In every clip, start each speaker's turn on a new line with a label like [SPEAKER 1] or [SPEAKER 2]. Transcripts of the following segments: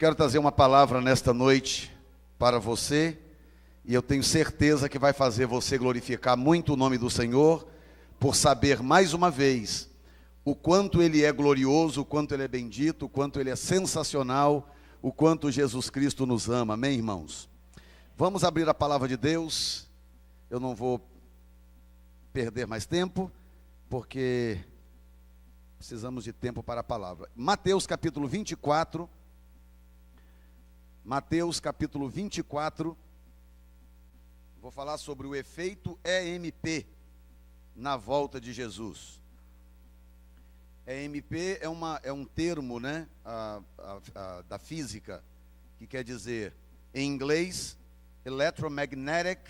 [SPEAKER 1] quero trazer uma palavra nesta noite para você, e eu tenho certeza que vai fazer você glorificar muito o nome do Senhor, por saber mais uma vez o quanto Ele é glorioso, o quanto Ele é bendito, o quanto Ele é sensacional, o quanto Jesus Cristo nos ama, amém, irmãos? Vamos abrir a palavra de Deus. Eu não vou perder mais tempo, porque precisamos de tempo para a palavra. Mateus capítulo 24, Mateus capítulo 24, vou falar sobre o efeito EMP na volta de Jesus. EMP é um termo, né, da física, que quer dizer, em inglês, Electromagnetic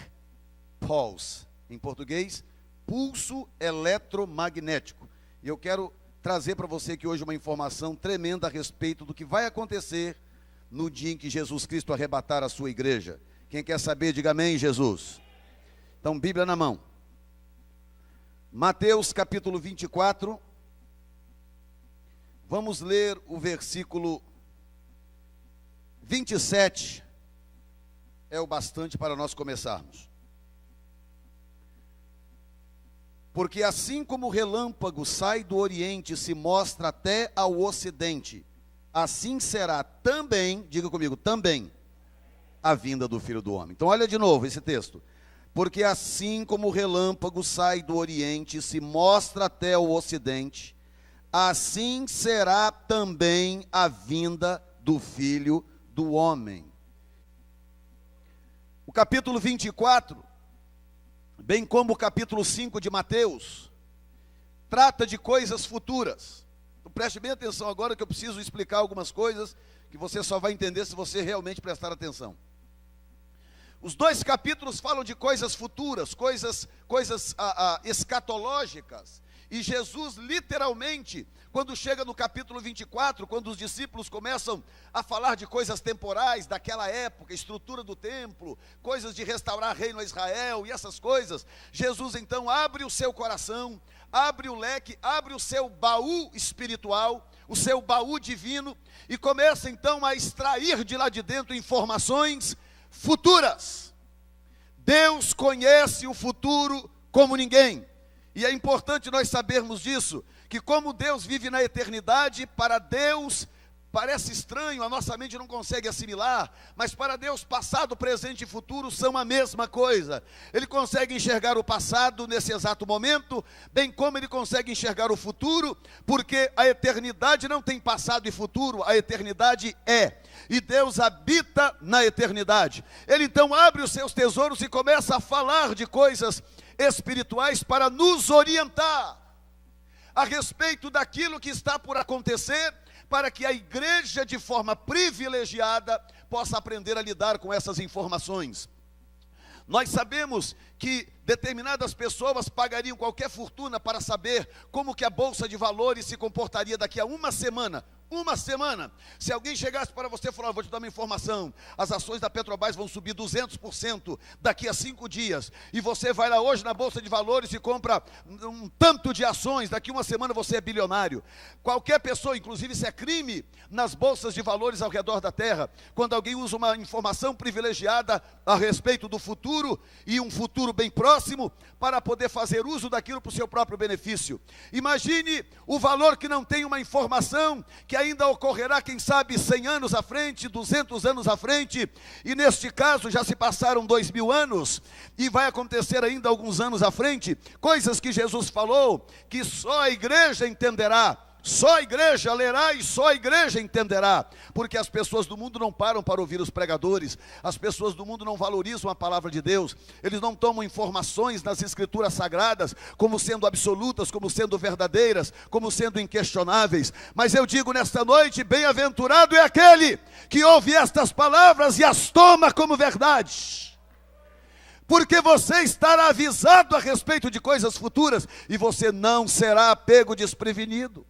[SPEAKER 1] Pulse, em português, pulso eletromagnético. E eu quero trazer para você aqui hoje uma informação tremenda a respeito do que vai acontecer no dia em que Jesus Cristo arrebatar a sua igreja. Quem quer saber, diga amém, Jesus. Então, Bíblia na mão. Mateus capítulo 24. Vamos ler o versículo 27. É o bastante para nós começarmos. Porque assim como o relâmpago sai do oriente e se mostra até ao ocidente, assim será também, diga comigo, também, a vinda do Filho do Homem. Então olha de novo esse texto. Porque assim como o relâmpago sai do oriente e se mostra até ao ocidente, assim será também a vinda do Filho do Homem. O capítulo 24, bem como o capítulo 5 de Mateus, trata de coisas futuras. Então, preste bem atenção agora que eu preciso explicar algumas coisas que você só vai entender se você realmente prestar atenção. Os dois capítulos falam de coisas futuras, coisas escatológicas. E Jesus literalmente, quando chega no capítulo 24, quando os discípulos começam a falar de coisas temporais daquela época, estrutura do templo, coisas de restaurar reino a Israel e essas coisas, Jesus então abre o seu coração, abre o leque, abre o seu baú espiritual, o seu baú divino, e começa então a extrair de lá de dentro informações futuras. Deus conhece o futuro como ninguém. E é importante nós sabermos disso, que como Deus vive na eternidade, para Deus parece estranho, a nossa mente não consegue assimilar, mas para Deus passado, presente e futuro são a mesma coisa. Ele consegue enxergar o passado nesse exato momento, bem como ele consegue enxergar o futuro, porque a eternidade não tem passado e futuro, a eternidade é. E Deus habita na eternidade. Ele então abre os seus tesouros e começa a falar de coisas espirituais para nos orientar a respeito daquilo que está por acontecer, para que a igreja de forma privilegiada possa aprender a lidar com essas informações. Nós sabemos que determinadas pessoas pagariam qualquer fortuna para saber como que a Bolsa de Valores se comportaria daqui a uma semana. Uma semana. Se alguém chegasse para você e falar, vou te dar uma informação, as ações da Petrobras vão subir 200% daqui a 5 dias, e você vai lá hoje na Bolsa de Valores e compra um tanto de ações, daqui a uma semana você é bilionário. Qualquer pessoa, inclusive isso é crime nas bolsas de valores ao redor da terra, quando alguém usa uma informação privilegiada a respeito do futuro, e um futuro bem próximo, para poder fazer uso daquilo para o seu próprio benefício. Imagine o valor que não tem uma informação que ainda ocorrerá, quem sabe, 100 anos à frente, 200 anos à frente, e neste caso já se passaram 2000 anos, e vai acontecer ainda alguns anos à frente, coisas que Jesus falou, que só a igreja entenderá, só a igreja lerá e só a igreja entenderá, porque as pessoas do mundo não param para ouvir os pregadores, as pessoas do mundo não valorizam a palavra de Deus, eles não tomam informações nas escrituras sagradas, como sendo absolutas, como sendo verdadeiras, como sendo inquestionáveis. Mas eu digo nesta noite, bem-aventurado é aquele que ouve estas palavras e as toma como verdade, porque você estará avisado a respeito de coisas futuras, e você não será pego desprevenido.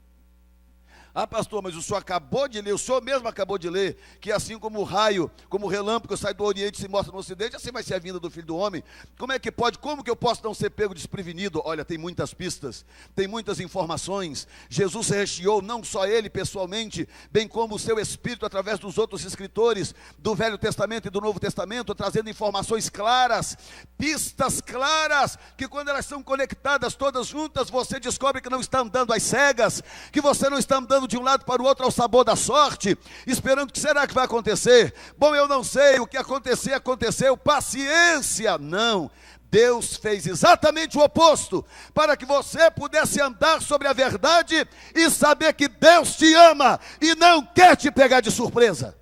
[SPEAKER 1] Ah, pastor, mas o senhor acabou de ler, o senhor mesmo acabou de ler, que assim como o raio, como o relâmpago sai do Oriente e se mostra no Ocidente, assim vai ser a vinda do Filho do Homem. Como é que pode, como que eu posso não ser pego desprevenido? Olha, tem muitas pistas, tem muitas informações. Jesus se recheou, não só ele pessoalmente, bem como o seu Espírito através dos outros escritores do Velho Testamento e do Novo Testamento, trazendo informações claras, pistas claras, que quando elas são conectadas todas juntas, você descobre que não está andando às cegas, que você não está andando de um lado para o outro ao sabor da sorte, esperando o que será que vai acontecer. Bom, eu não sei, o que acontecer, aconteceu, paciência. Não, Deus fez exatamente o oposto, para que você pudesse andar sobre a verdade e saber que Deus te ama e não quer te pegar de surpresa.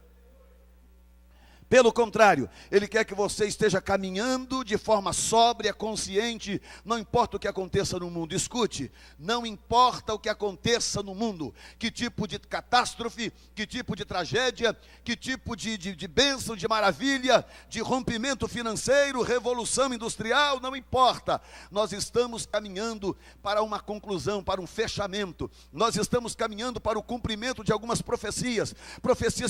[SPEAKER 1] Pelo contrário, Ele quer que você esteja caminhando de forma sóbria, consciente, não importa o que aconteça no mundo. Escute, não importa o que aconteça no mundo, que tipo de catástrofe, que tipo de tragédia, que tipo de bênção, de maravilha, de rompimento financeiro, revolução industrial, não importa. Nós estamos caminhando para uma conclusão, para um fechamento. Nós estamos caminhando para o cumprimento de algumas profecias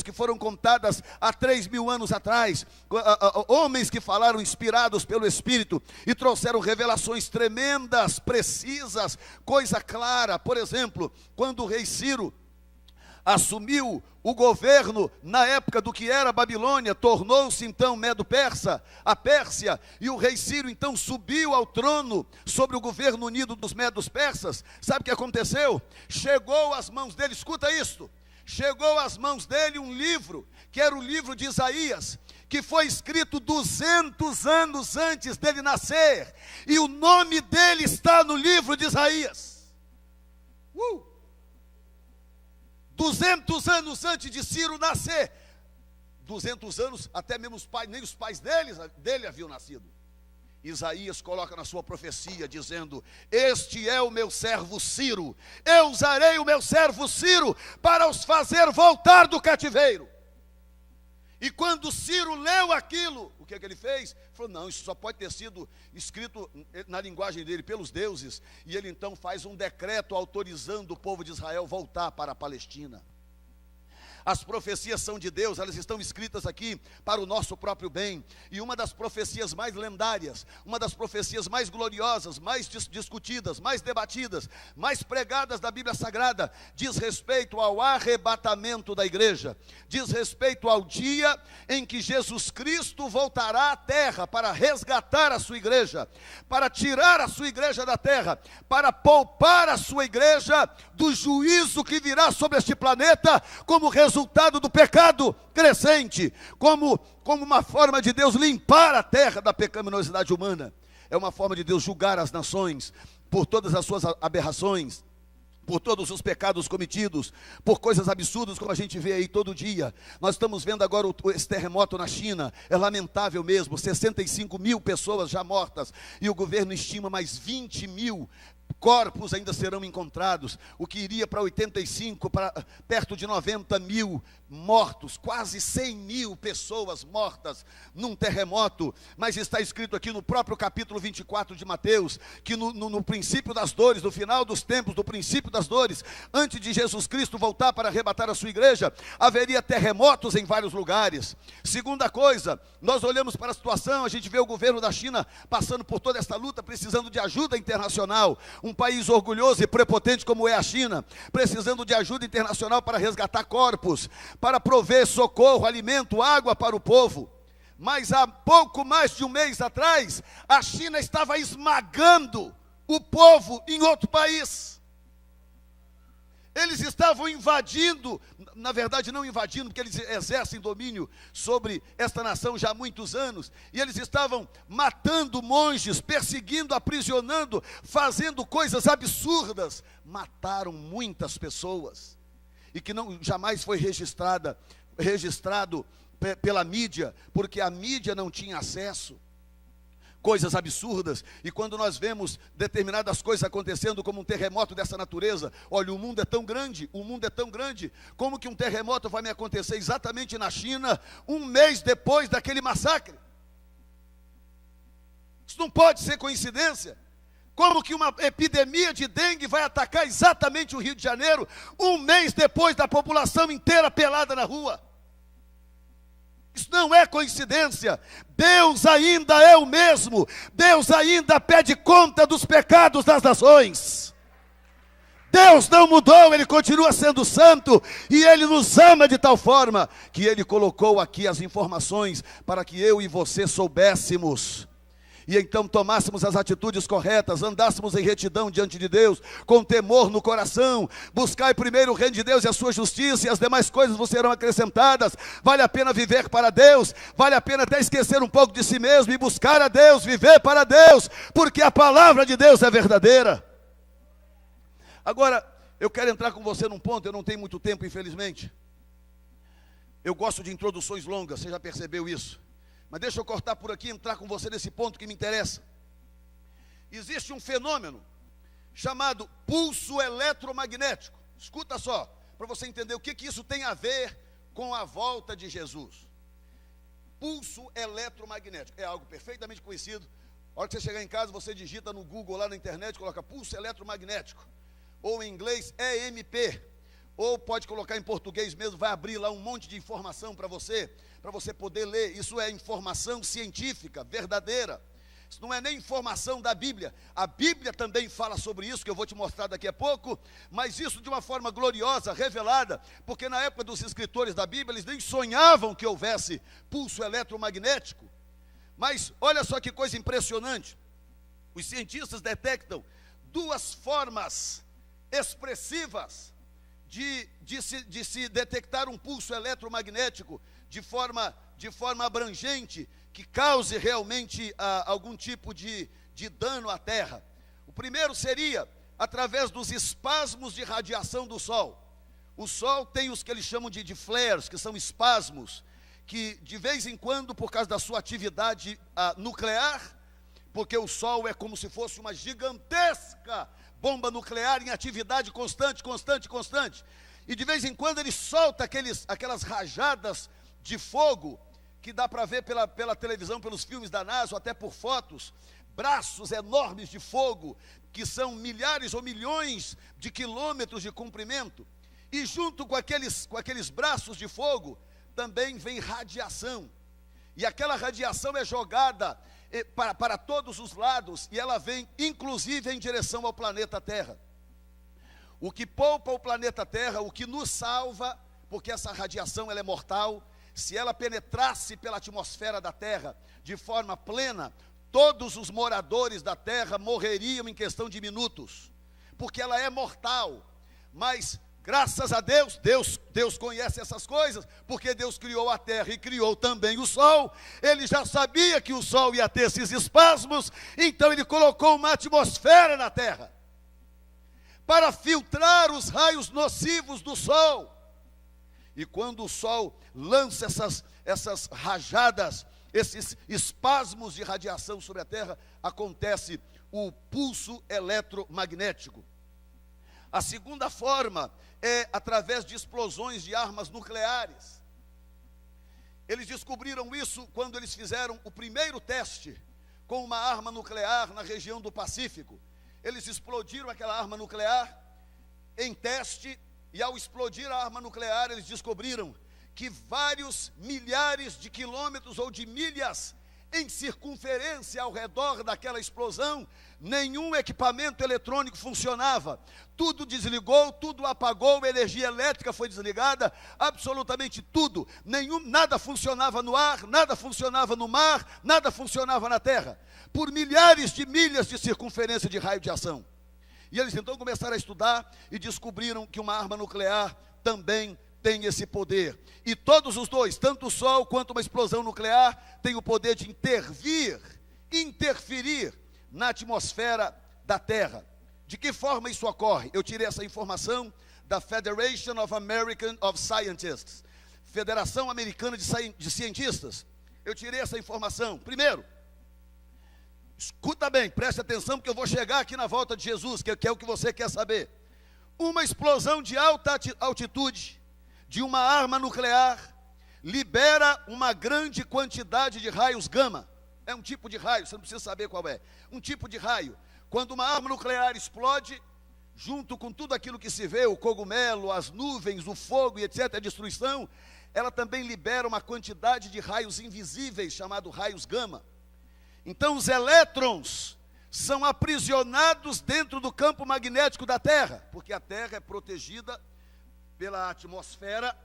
[SPEAKER 1] que foram contadas há 3.000 anos atrás, homens que falaram inspirados pelo Espírito e trouxeram revelações tremendas, precisas, coisa clara. Por exemplo, quando o rei Ciro assumiu o governo na época do que era a Babilônia, tornou-se então Medo-Persa, a Pérsia, e o rei Ciro então subiu ao trono sobre o governo unido dos Medos-Persas. Sabe o que aconteceu? Chegou às mãos dele, escuta isto, chegou às mãos dele um livro, que era o livro de Isaías, que foi escrito 200 anos antes dele nascer, e o nome dele está no livro de Isaías. 200 anos antes de Ciro nascer, 200 anos, até mesmo os pais, nem os pais dele haviam nascido. Isaías coloca na sua profecia, dizendo: este é o meu servo Ciro, eu usarei o meu servo Ciro para os fazer voltar do cativeiro. E quando Ciro leu aquilo, o que é que ele fez? Falou: não, isso só pode ter sido escrito na linguagem dele, pelos deuses. E ele então faz um decreto autorizando o povo de Israel voltar para a Palestina. As profecias são de Deus, elas estão escritas aqui para o nosso próprio bem. E uma das profecias mais lendárias, uma das profecias mais gloriosas, mais discutidas, mais debatidas, mais pregadas da Bíblia Sagrada, diz respeito ao arrebatamento da igreja, diz respeito ao dia em que Jesus Cristo voltará à terra para resgatar a sua igreja, para tirar a sua igreja da terra, para poupar a sua igreja do juízo que virá sobre este planeta como resultado do pecado crescente, como uma forma de Deus limpar a terra da pecaminosidade humana. É uma forma de Deus julgar as nações por todas as suas aberrações, por todos os pecados cometidos, por coisas absurdas como a gente vê aí todo dia. Nós estamos vendo agora esse terremoto na China, é lamentável mesmo, 65.000 pessoas já mortas, e o governo estima mais 20.000 corpos ainda serão encontrados, o que iria para 85, para perto de 90.000 mortos, quase 100.000 pessoas mortas num terremoto. Mas está escrito aqui no próprio capítulo 24 de Mateus, que no princípio das dores, no final dos tempos, do princípio das dores, antes de Jesus Cristo voltar para arrebatar a sua igreja, haveria terremotos em vários lugares. Segunda coisa, nós olhamos para a situação, a gente vê o governo da China passando por toda esta luta, precisando de ajuda internacional. Um país orgulhoso e prepotente como é a China, precisando de ajuda internacional para resgatar corpos, para prover socorro, alimento, água para o povo. Mas há pouco mais de um mês atrás, a China estava esmagando o povo em outro país. Eles estavam invadindo, na verdade não invadindo, porque eles exercem domínio sobre esta nação já há muitos anos, e eles estavam matando monges, perseguindo, aprisionando, fazendo coisas absurdas. Mataram muitas pessoas, e que jamais foi registrado pela mídia, porque a mídia não tinha acesso. Coisas absurdas. E quando nós vemos determinadas coisas acontecendo, como um terremoto dessa natureza, olha, o mundo é tão grande, como que um terremoto vai me acontecer exatamente na China, um mês depois daquele massacre? Isso não pode ser coincidência. Como que uma epidemia de dengue vai atacar exatamente o Rio de Janeiro, um mês depois da população inteira pelada na rua? Isso não é coincidência. Deus ainda é o mesmo. Deus ainda pede conta dos pecados das nações. Deus não mudou, Ele continua sendo santo, e Ele nos ama de tal forma, que Ele colocou aqui as informações, para que eu e você soubéssemos, e então tomássemos as atitudes corretas, andássemos em retidão diante de Deus, com temor no coração. Buscai primeiro o reino de Deus e a sua justiça, e as demais coisas vos serão acrescentadas. Vale a pena viver para Deus, vale a pena até esquecer um pouco de si mesmo, e buscar a Deus, viver para Deus, porque a palavra de Deus é verdadeira. Agora, eu quero entrar com você num ponto, eu não tenho muito tempo, infelizmente. Eu gosto de introduções longas, você já percebeu isso. Mas deixa eu cortar por aqui e entrar com você nesse ponto que me interessa. Existe um fenômeno chamado pulso eletromagnético. Escuta só, para você entender o que isso tem a ver com a volta de Jesus. Pulso eletromagnético, é algo perfeitamente conhecido. A hora que você chegar em casa, você digita no Google, lá na internet, coloca pulso eletromagnético. Ou em inglês, EMP, ou pode colocar em português mesmo, vai abrir lá um monte de informação para você poder ler. Isso é informação científica, verdadeira. Isso não é nem informação da Bíblia. A Bíblia também fala sobre isso, que eu vou te mostrar daqui a pouco, mas isso de uma forma gloriosa, revelada, porque na época dos escritores da Bíblia, eles nem sonhavam que houvesse pulso eletromagnético. Mas olha só que coisa impressionante. Os cientistas detectam duas formas expressivas de se detectar um pulso eletromagnético de forma abrangente, que cause realmente algum tipo de dano à Terra. O primeiro seria através dos espasmos de radiação do Sol. O Sol tem os que eles chamam de flares, que são espasmos, que de vez em quando, por causa da sua atividade nuclear, porque o Sol é como se fosse uma gigantesca bomba nuclear em atividade constante, e de vez em quando ele solta aquelas rajadas de fogo, que dá para ver pela televisão, pelos filmes da NASA, ou até por fotos, braços enormes de fogo, que são milhares ou milhões de quilômetros de comprimento, e junto com aqueles braços de fogo, também vem radiação, e aquela radiação é jogada para todos os lados, e ela vem inclusive em direção ao planeta Terra. O que poupa o planeta Terra, o que nos salva, porque essa radiação ela é mortal, se ela penetrasse pela atmosfera da Terra de forma plena, todos os moradores da Terra morreriam em questão de minutos, porque ela é mortal. Mas graças a Deus, Deus conhece essas coisas, porque Deus criou a terra e criou também o sol. Ele já sabia que o sol ia ter esses espasmos, então ele colocou uma atmosfera na terra, para filtrar os raios nocivos do sol. E quando o sol lança essas rajadas, esses espasmos de radiação sobre a terra, acontece o pulso eletromagnético. A segunda forma é através de explosões de armas nucleares. Eles descobriram isso quando eles fizeram o primeiro teste com uma arma nuclear na região do Pacífico. Eles explodiram aquela arma nuclear em teste, e ao explodir a arma nuclear, eles descobriram que vários milhares de quilômetros ou de milhas em circunferência ao redor daquela explosão, nenhum equipamento eletrônico funcionava. Tudo desligou, tudo apagou, a energia elétrica foi desligada, absolutamente tudo. Nada funcionava no ar, nada funcionava no mar, nada funcionava na terra, por milhares de milhas de circunferência de raio de ação. E eles então começaram a estudar e descobriram que uma arma nuclear também tem esse poder. E todos os dois, tanto o Sol quanto uma explosão nuclear, têm o poder de interferir na atmosfera da Terra. De que forma isso ocorre? Eu tirei essa informação da Federation of Scientists, Federação Americana de Cientistas. Eu tirei essa informação. Primeiro, escuta bem, preste atenção, porque eu vou chegar aqui na volta de Jesus, que é o que você quer saber. Uma explosão de alta altitude de uma arma nuclear libera uma grande quantidade de raios gama. É um tipo de raio, você não precisa saber qual é. Um tipo de raio Quando uma arma nuclear explode, junto com tudo aquilo que se vê, o cogumelo, as nuvens, o fogo e etc., a destruição, ela também libera uma quantidade de raios invisíveis, chamados raios gama. Então os elétrons são aprisionados dentro do campo magnético da Terra, porque a Terra é protegida pela atmosfera,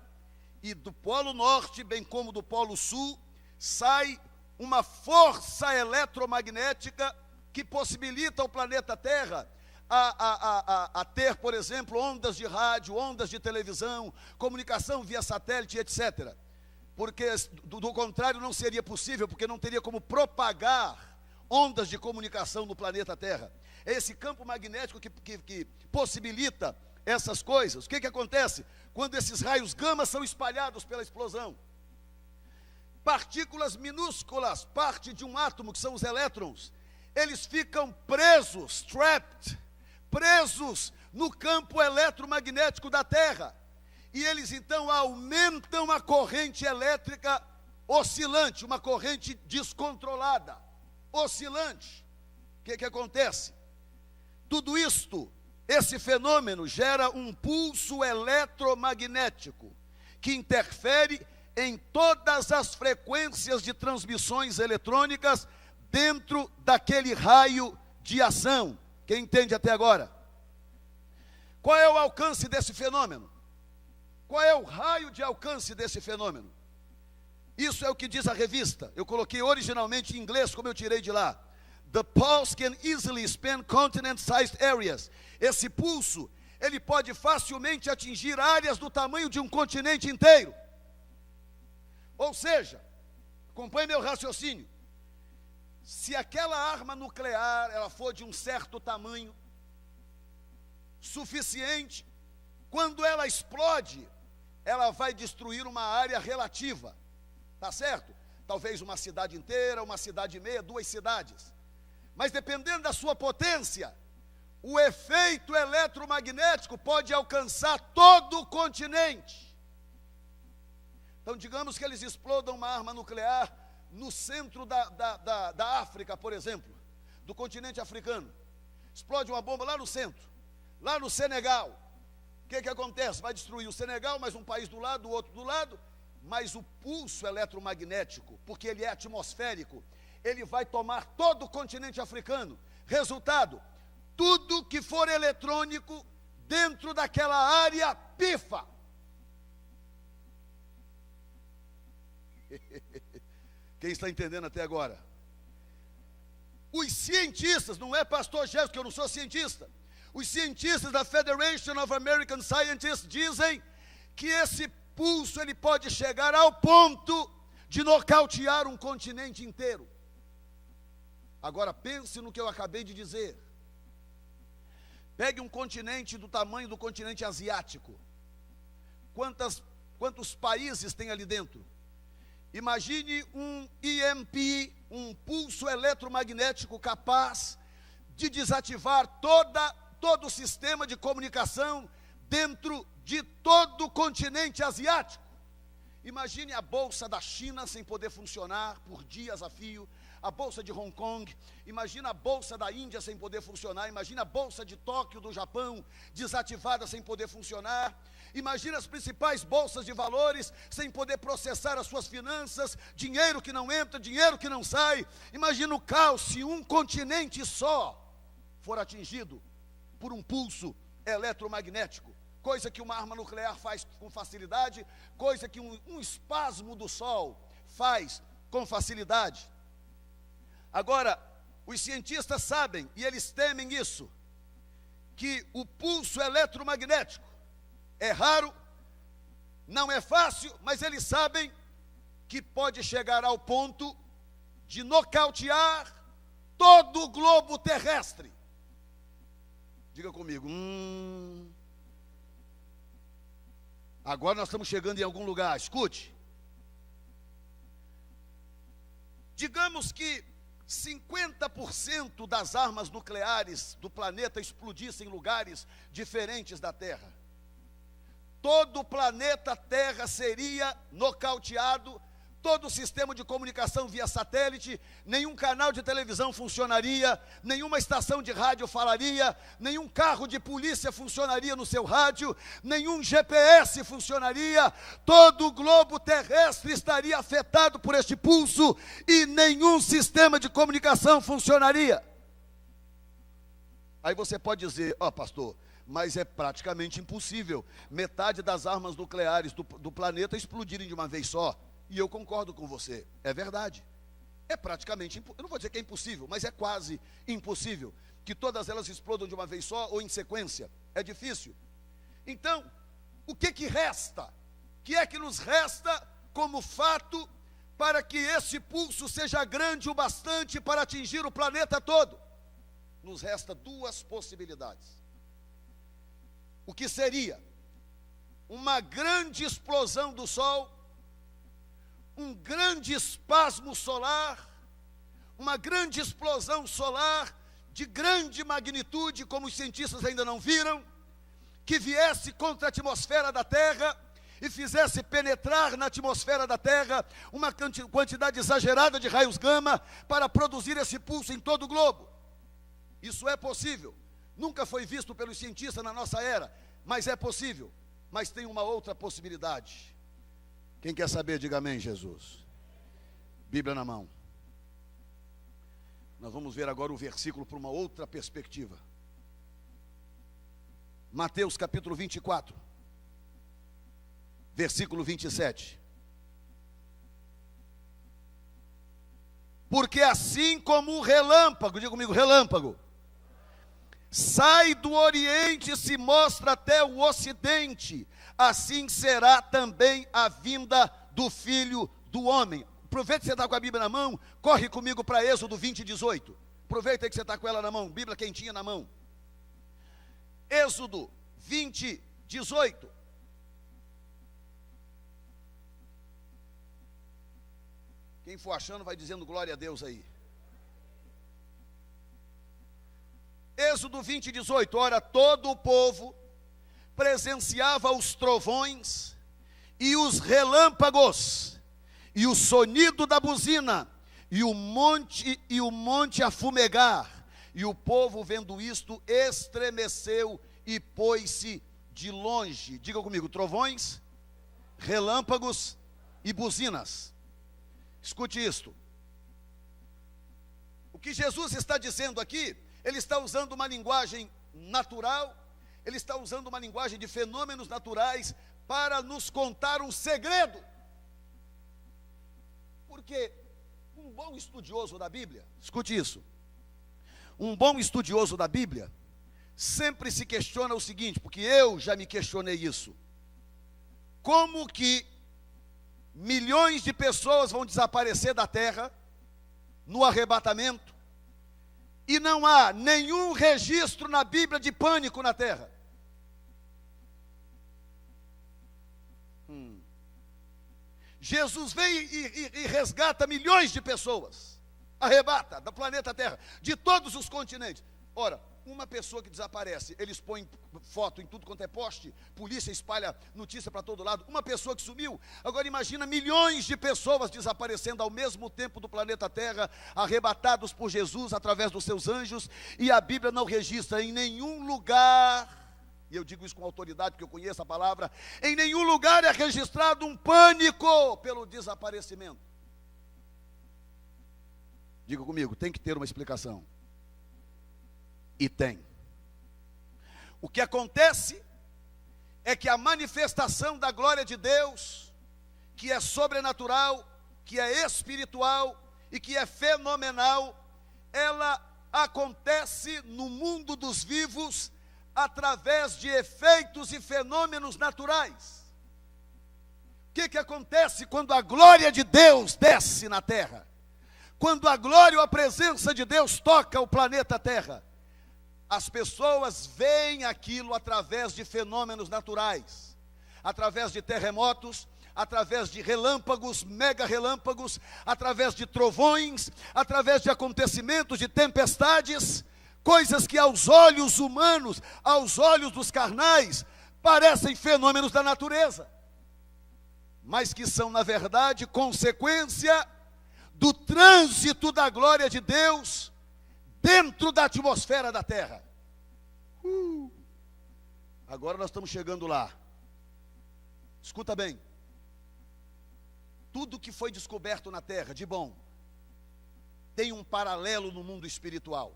[SPEAKER 1] e do Polo Norte, bem como do Polo Sul, sai uma força eletromagnética que possibilita ao planeta Terra a ter, por exemplo, ondas de rádio, ondas de televisão, comunicação via satélite, etc. Porque, do contrário, não seria possível, porque não teria como propagar ondas de comunicação no planeta Terra. É esse campo magnético que possibilita essas coisas. O que acontece quando esses raios gama são espalhados pela explosão? Partículas minúsculas, parte de um átomo, que são os elétrons, eles ficam presos, presos no campo eletromagnético da Terra. E eles então aumentam a corrente elétrica oscilante, uma corrente descontrolada, oscilante. O que acontece? Tudo isto, esse fenômeno gera um pulso eletromagnético que interfere em todas as frequências de transmissões eletrônicas dentro daquele raio de ação. Quem entende até agora? Qual é o alcance desse fenômeno? Qual é o raio de alcance desse fenômeno? Isso é o que diz a revista. Eu coloquei originalmente em inglês, como eu tirei de lá. The pulse can easily span continent-sized areas. Esse pulso, ele pode facilmente atingir áreas do tamanho de um continente inteiro. Ou seja, acompanhe meu raciocínio. Se aquela arma nuclear, ela for de um certo tamanho, suficiente, quando ela explode, ela vai destruir uma área relativa, tá certo? Talvez uma cidade inteira, uma cidade e meia, 2 cidades. Mas dependendo da sua potência, o efeito eletromagnético pode alcançar todo o continente. Então, digamos que eles explodam uma arma nuclear no centro da África, por exemplo, do continente africano. Explode uma bomba lá no centro, lá no Senegal. O que acontece? Vai destruir o Senegal, mais um país do lado, o outro do lado, mas o pulso eletromagnético, porque ele é atmosférico, ele vai tomar todo o continente africano. Resultado, tudo que for eletrônico dentro daquela área pifa. Quem está entendendo até agora? Os cientistas, não é pastor Jéssico, que eu não sou cientista, os cientistas da Federation of American Scientists dizem que esse pulso ele pode chegar ao ponto de nocautear um continente inteiro. Agora pense no que eu acabei de dizer. Pegue um continente do tamanho do continente asiático. Quantos países tem ali dentro? Imagine um EMP, um pulso eletromagnético capaz de desativar todo o sistema de comunicação dentro de todo o continente asiático. Imagine a bolsa da China sem poder funcionar por dias a fio, a bolsa de Hong Kong, imagina a bolsa da Índia sem poder funcionar, imagina a bolsa de Tóquio do Japão desativada sem poder funcionar, imagina as principais bolsas de valores sem poder processar as suas finanças, dinheiro que não entra, dinheiro que não sai. Imagina o caos se um continente só for atingido por um pulso eletromagnético, coisa que uma arma nuclear faz com facilidade, coisa que um espasmo do Sol faz com facilidade. Agora, os cientistas sabem, e eles temem isso, que o pulso eletromagnético é raro, não é fácil, mas eles sabem que pode chegar ao ponto de nocautear todo o globo terrestre. Diga comigo, agora nós estamos chegando em algum lugar, escute. Digamos que 50% das armas nucleares do planeta explodissem em lugares diferentes da Terra. Todo o planeta Terra seria nocauteado, todo o sistema de comunicação via satélite, nenhum canal de televisão funcionaria, nenhuma estação de rádio falaria, nenhum carro de polícia funcionaria no seu rádio, nenhum GPS funcionaria, todo o globo terrestre estaria afetado por este pulso e nenhum sistema de comunicação funcionaria. Aí você pode dizer, pastor, mas é praticamente impossível metade das armas nucleares do planeta explodirem de uma vez só. E eu concordo com você, é verdade. É praticamente, eu não vou dizer que é impossível, mas é quase impossível que todas elas explodam de uma vez só ou em sequência. É difícil. Então, o que resta? O que é que nos resta como fato para que esse pulso seja grande o bastante para atingir o planeta todo? Nos resta duas possibilidades. O que seria uma grande explosão do Sol, um grande espasmo solar, uma grande explosão solar de grande magnitude, como os cientistas ainda não viram, que viesse contra a atmosfera da Terra e fizesse penetrar na atmosfera da Terra uma quantidade exagerada de raios gama para produzir esse pulso em todo o globo. Isso é possível. Nunca foi visto pelos cientistas na nossa era, mas é possível. Mas tem uma outra possibilidade. Quem quer saber, diga amém, Jesus. Bíblia na mão. Nós vamos ver agora o versículo por uma outra perspectiva. Mateus capítulo 24, versículo 27. Porque assim como o relâmpago, diga comigo, relâmpago, sai do Oriente e se mostra até o Ocidente, assim será também a vinda do Filho do Homem. Aproveita que você está com a Bíblia na mão, corre comigo para Êxodo 20, 18. Aproveita que você está com ela na mão, Bíblia quentinha na mão. Êxodo 20, 18. Quem for achando vai dizendo glória a Deus aí. Êxodo 20, 18. Ora, todo o povo presenciava os trovões e os relâmpagos e o sonido da buzina e o monte a fumegar, e o povo vendo isto estremeceu e pôs-se de longe. Diga comigo, trovões, relâmpagos e buzinas. Escute isto. O que Jesus está dizendo aqui, ele está usando uma linguagem natural, ele está usando uma linguagem de fenômenos naturais para nos contar um segredo. Porque um bom estudioso da Bíblia, escute isso, um bom estudioso da Bíblia sempre se questiona o seguinte, porque eu já me questionei isso: como que milhões de pessoas vão desaparecer da terra no arrebatamento e não há nenhum registro na Bíblia de pânico na terra? Jesus vem e resgata milhões de pessoas, arrebata do planeta Terra, de todos os continentes. Ora, uma pessoa que desaparece, eles põem foto em tudo quanto é poste, polícia espalha notícia para todo lado, uma pessoa que sumiu. Agora imagina milhões de pessoas desaparecendo ao mesmo tempo do planeta Terra, arrebatados por Jesus através dos seus anjos, e a Bíblia não registra em nenhum lugar, e eu digo isso com autoridade porque eu conheço a palavra, em nenhum lugar é registrado um pânico pelo desaparecimento. Diga comigo, tem que ter uma explicação. E tem. O que acontece é que a manifestação da glória de Deus, que é sobrenatural, que é espiritual e que é fenomenal, ela acontece no mundo dos vivos através de efeitos e fenômenos naturais. O que acontece quando a glória de Deus desce na terra? Quando a glória ou a presença de Deus toca o planeta Terra? As pessoas veem aquilo através de fenômenos naturais, através de terremotos, através de relâmpagos, mega relâmpagos, através de trovões, através de acontecimentos, de tempestades, coisas que aos olhos humanos, aos olhos dos carnais, parecem fenômenos da natureza. mas que são, na verdade, consequência do trânsito da glória de Deus dentro da atmosfera da terra. Agora nós estamos chegando lá. Escuta bem. Tudo que foi descoberto na terra de bom tem um paralelo no mundo espiritual.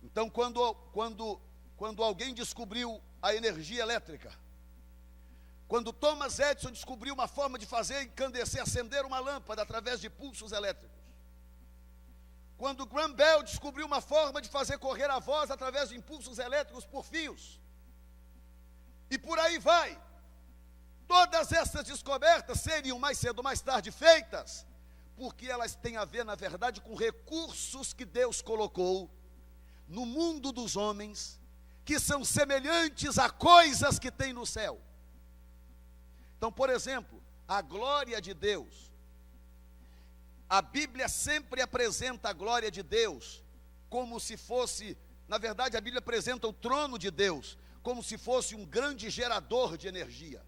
[SPEAKER 1] Então, quando alguém descobriu a energia elétrica, quando Thomas Edison descobriu uma forma de fazer incandescer, acender uma lâmpada através de pulsos elétricos, quando Graham Bell descobriu uma forma de fazer correr a voz através de impulsos elétricos por fios, e por aí vai, todas essas descobertas seriam mais cedo ou mais tarde feitas, porque elas têm a ver, na verdade, com recursos que Deus colocou no mundo dos homens, que são semelhantes a coisas que tem no céu. Então, por exemplo, a glória de Deus, a Bíblia sempre apresenta a glória de Deus como se fosse, na verdade, a Bíblia apresenta o trono de Deus como se fosse um grande gerador de energia.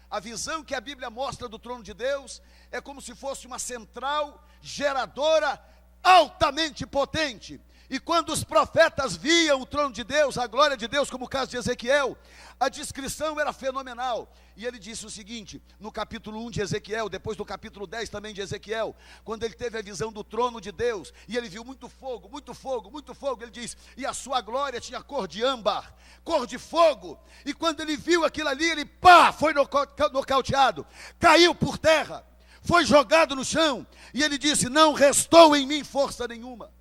[SPEAKER 1] A visão que a Bíblia mostra do trono de Deus é como se fosse uma central geradora altamente potente. E quando os profetas viam o trono de Deus, a glória de Deus, como o caso de Ezequiel, a descrição era fenomenal. E ele disse o seguinte, no capítulo 1 de Ezequiel, depois do capítulo 10 também de Ezequiel, quando ele teve a visão do trono de Deus, e ele viu muito fogo, muito fogo, muito fogo, ele diz, e a sua glória tinha cor de âmbar, cor de fogo, e quando ele viu aquilo ali, ele foi nocauteado, caiu por terra, foi jogado no chão, e ele disse, não restou em mim força nenhuma.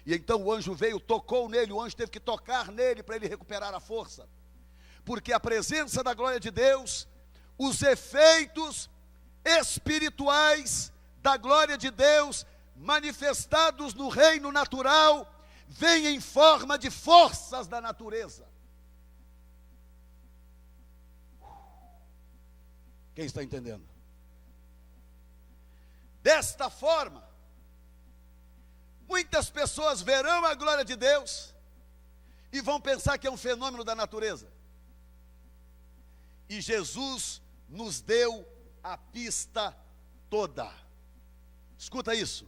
[SPEAKER 1] E então o anjo veio, tocou nele, o anjo teve que tocar nele para ele recuperar a força. Porque a presença da glória de Deus, os efeitos espirituais da glória de Deus, manifestados no reino natural, vêm em forma de forças da natureza. Quem está entendendo? Desta forma, muitas pessoas verão a glória de Deus e vão pensar que é um fenômeno da natureza. E Jesus nos deu a pista toda. Escuta isso.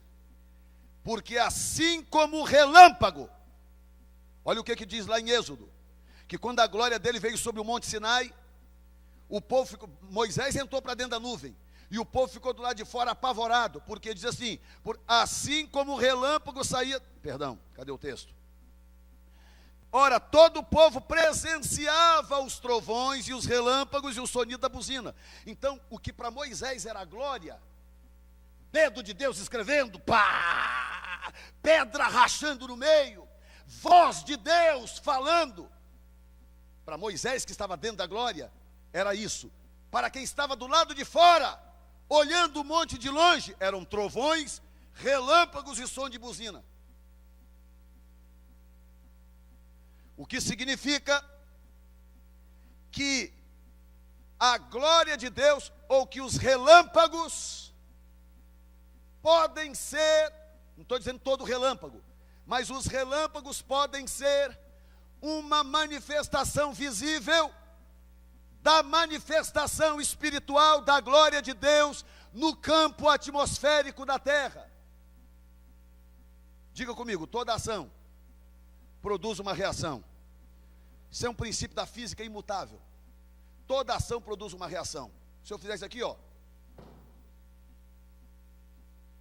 [SPEAKER 1] Porque assim como o relâmpago, olha o que diz lá em Êxodo, que quando a glória dele veio sobre o monte Sinai, Moisés entrou para dentro da nuvem. E o povo ficou do lado de fora apavorado, porque diz assim, assim como o relâmpago saía... Perdão, cadê o texto? Ora, todo o povo presenciava os trovões e os relâmpagos e o sonido da buzina. Então, o que para Moisés era glória, dedo de Deus escrevendo, pá, pedra rachando no meio, voz de Deus falando. Para Moisés, que estava dentro da glória, era isso. Para quem estava do lado de fora, olhando o monte de longe, eram trovões, relâmpagos e som de buzina. O que significa que a glória de Deus, ou que os relâmpagos, podem ser, não estou dizendo todo relâmpago, mas os relâmpagos podem ser uma manifestação visível da manifestação espiritual da glória de Deus no campo atmosférico da terra. Diga comigo, toda ação produz uma reação. Isso é um princípio da física imutável. Toda ação produz uma reação. Se eu fizer isso aqui, ó,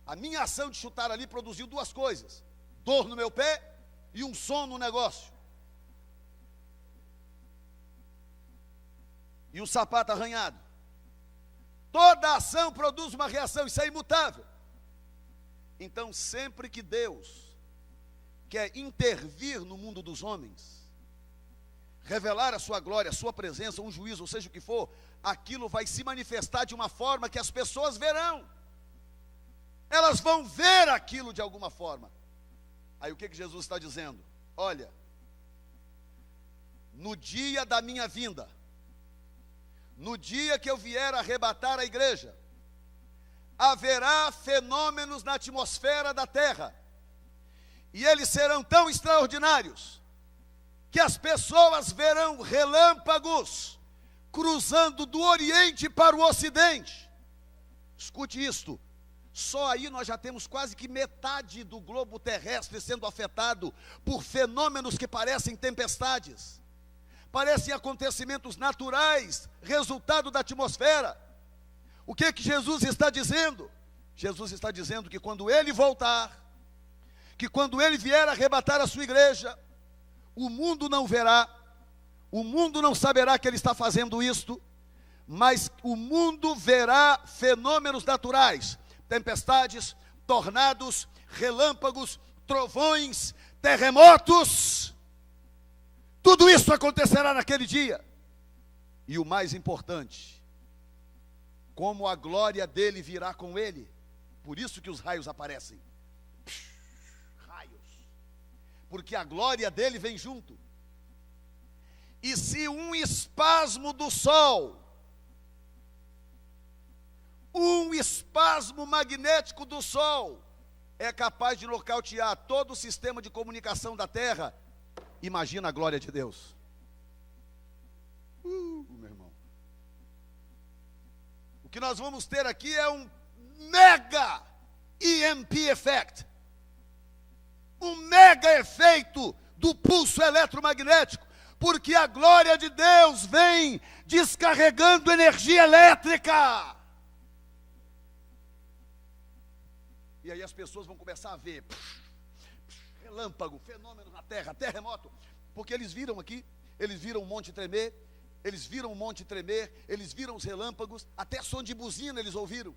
[SPEAKER 1] a minha ação de chutar ali produziu duas coisas: dor no meu pé e um som no negócio. E o sapato arranhado. Toda ação produz uma reação, isso é imutável. Então, sempre que Deus quer intervir no mundo dos homens, revelar a sua glória, a sua presença, um juízo, ou seja o que for, aquilo vai se manifestar de uma forma que as pessoas verão. Elas vão ver aquilo de alguma forma. Aí o que Jesus está dizendo? Olha, no dia da minha vinda, no dia que eu vier arrebatar a igreja, haverá fenômenos na atmosfera da terra, e eles serão tão extraordinários, que as pessoas verão relâmpagos, cruzando do Oriente para o Ocidente. Escute isto, só aí nós já temos quase que metade do globo terrestre sendo afetado por fenômenos que parecem tempestades, parecem acontecimentos naturais, resultado da atmosfera. O que que Jesus está dizendo? Jesus está dizendo que quando Ele voltar, que quando Ele vier arrebatar a sua igreja, o mundo não verá, o mundo não saberá que Ele está fazendo isto, mas o mundo verá fenômenos naturais, tempestades, tornados, relâmpagos, trovões, terremotos. Tudo isso acontecerá naquele dia. E o mais importante, como a glória dele virá com ele. Por isso que os raios aparecem. Raios. Porque a glória dele vem junto. E se um espasmo do sol, um espasmo magnético do sol é capaz de nocautear todo o sistema de comunicação da Terra, imagina a glória de Deus. Meu irmão. O que nós vamos ter aqui é um mega EMP effect, um mega efeito do pulso eletromagnético, porque a glória de Deus vem descarregando energia elétrica. E aí as pessoas vão começar a ver relâmpago, fenômeno na terra, terremoto, porque eles viram aqui, eles viram o monte tremer, eles viram o monte tremer, eles viram os relâmpagos, até som de buzina eles ouviram,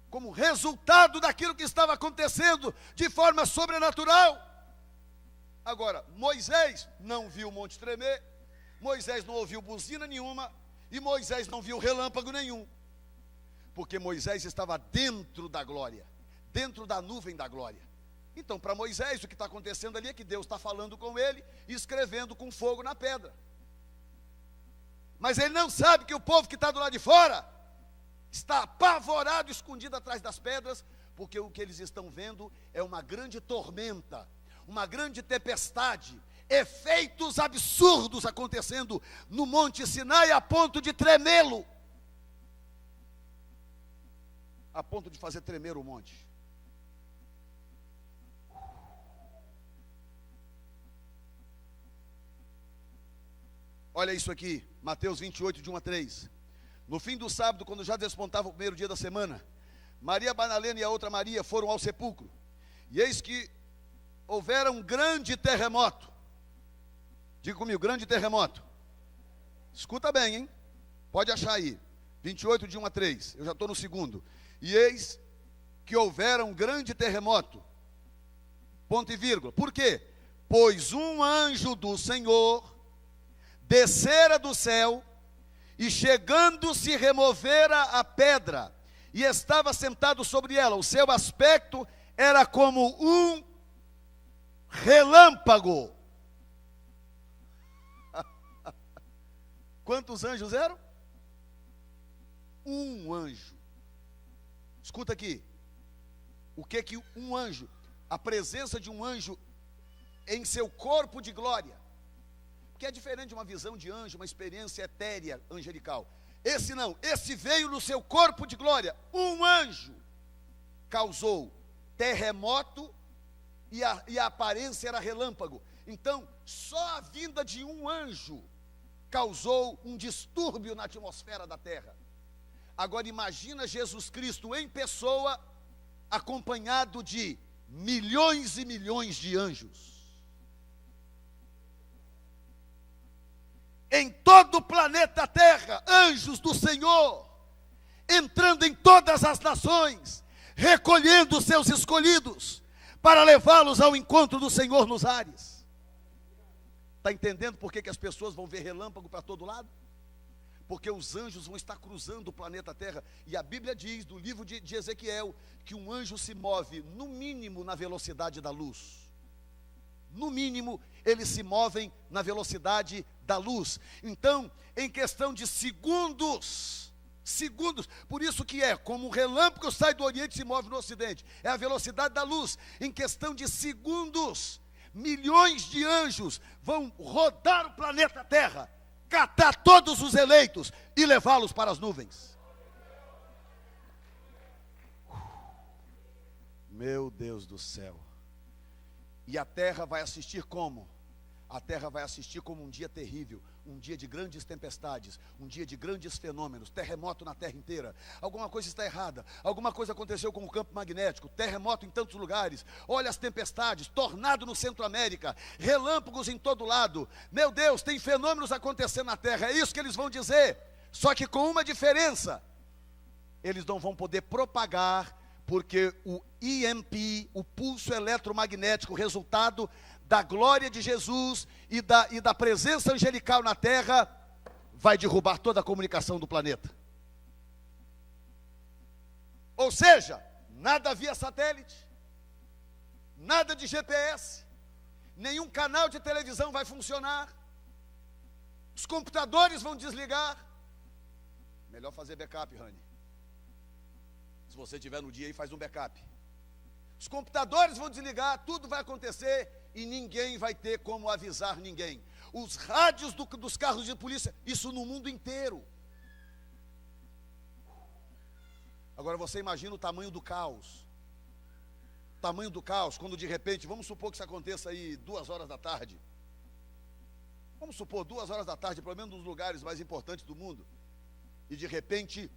[SPEAKER 1] como resultado daquilo que estava acontecendo de forma sobrenatural. Agora, Moisés não viu o monte tremer, Moisés não ouviu buzina nenhuma, e Moisés não viu relâmpago nenhum, porque Moisés estava dentro da glória, dentro da nuvem da glória. Então, para Moisés, o que está acontecendo ali é que Deus está falando com ele e escrevendo com fogo na pedra. Mas ele não sabe que o povo que está do lado de fora está apavorado, escondido atrás das pedras, porque o que eles estão vendo é uma grande tormenta, uma grande tempestade, efeitos absurdos acontecendo no Monte Sinai a ponto de tremê-lo, a ponto de fazer tremer o monte. Olha isso aqui, Mateus 28, de 1 a 3. No fim do sábado, quando já despontava o primeiro dia da semana, Maria Madalena e a outra Maria foram ao sepulcro. E eis que houvera um grande terremoto. Diga comigo, grande terremoto. Escuta bem, hein? Pode achar aí. 28, de 1 a 3. Eu já estou no segundo. E eis que houvera um grande terremoto. Ponto e vírgula. Por quê? Pois um anjo do Senhor descera do céu, e chegando-se removera a pedra, e estava sentado sobre ela. O seu aspecto era como um relâmpago. Quantos anjos eram? Um anjo. Escuta aqui, o que um anjo, a presença de um anjo em seu corpo de glória, que é diferente de uma visão de anjo, uma experiência etérea, angelical. Esse não, esse veio no seu corpo de glória. Um anjo causou terremoto e a aparência era relâmpago. Então, só a vinda de um anjo causou um distúrbio na atmosfera da terra. Agora imagina Jesus Cristo em pessoa, acompanhado de milhões e milhões de anjos. Em todo o planeta Terra, anjos do Senhor, entrando em todas as nações, recolhendo os seus escolhidos, para levá-los ao encontro do Senhor nos ares. Está entendendo por que as pessoas vão ver relâmpago para todo lado? Porque os anjos vão estar cruzando o planeta Terra. E a Bíblia diz, do livro de Ezequiel, que um anjo se move, no mínimo, na velocidade da luz. No mínimo, eles se movem na velocidade da luz. Então, em questão de segundos, por isso que é como um relâmpago sai do Oriente e se move no Ocidente, é a velocidade da luz. Em questão de segundos, milhões de anjos vão rodar o planeta Terra catar todos os eleitos e levá-los para as nuvens. Meu Deus do céu. E a terra vai assistir como? A terra vai assistir como um dia terrível, um dia de grandes tempestades, um dia de grandes fenômenos, terremoto na terra inteira. Alguma coisa está errada, alguma coisa aconteceu com o campo magnético, terremoto em tantos lugares. Olha as tempestades, tornado no Centro-América, relâmpagos em todo lado. Meu Deus, tem fenômenos acontecendo na terra, é isso que eles vão dizer. Só que com uma diferença, eles não vão poder propagar, porque o EMP, o pulso eletromagnético, resultado da glória de Jesus e da presença angelical na terra, vai derrubar toda a comunicação do planeta. Ou seja, nada via satélite, nada de GPS, nenhum canal de televisão vai funcionar, os computadores vão desligar. Melhor fazer backup, Rani. Se você estiver no dia aí, faz um backup. Os computadores vão desligar, tudo vai acontecer e ninguém vai ter como avisar ninguém. Os rádios dos carros de polícia, isso no mundo inteiro. Agora você imagina o tamanho do caos. O tamanho do caos, quando de repente, vamos supor que isso aconteça aí 2 horas da tarde. Vamos supor, 2 horas da tarde, pelo menos nos lugares mais importantes do mundo. E de repente,